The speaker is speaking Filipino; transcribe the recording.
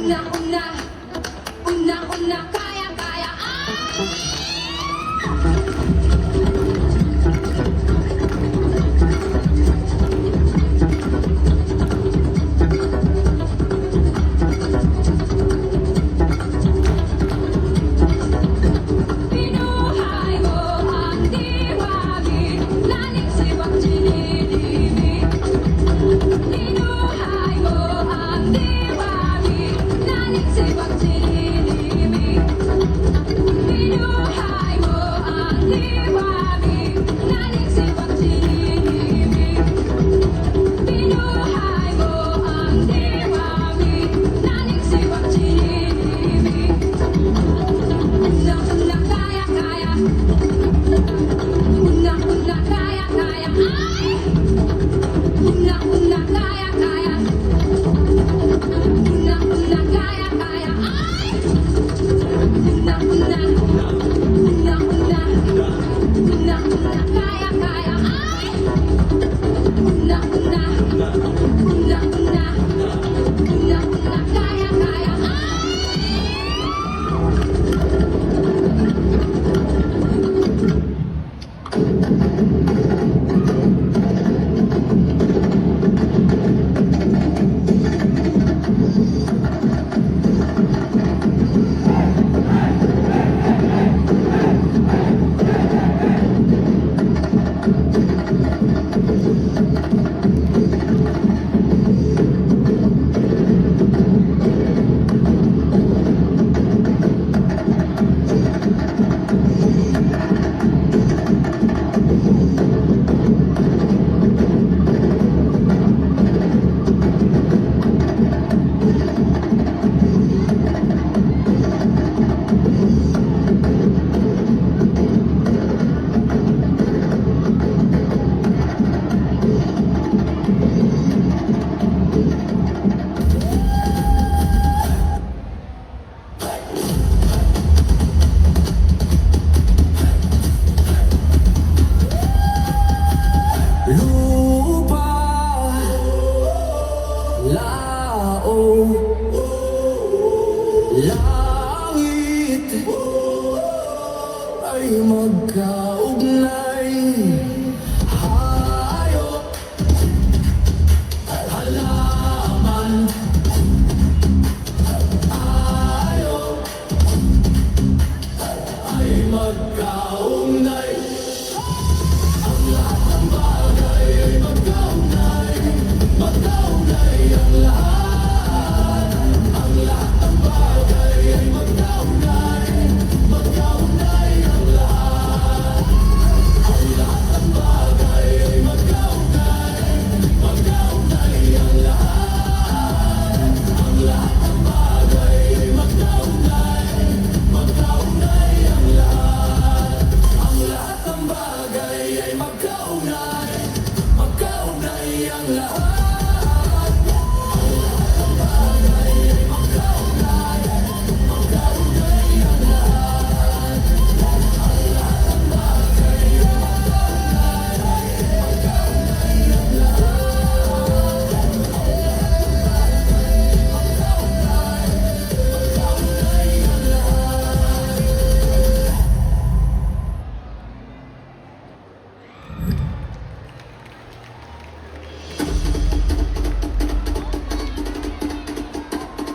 Una-una, una-una, kaya-kaya, Binuhay mo ang diwagi, laning sibak dinidibig. Binuhay mo ang diwagi, laning sibak dinidibig. Binuhay mo ang diwagi, laning sibak dinidibig. Binuhay mo ang diwagi, laning sibak dinidibig. Una-una, kaya-kaya, una-una, kaya-kaya, ay! Una-una, kaya-kaya, una-una, kaya-kaya, ay! Una-una, una-una, una-una, kaya-kaya, ay! Una-una, una-una, una-una, kaya-kaya, ay! Lupa, lao, langit ay magkaugnay.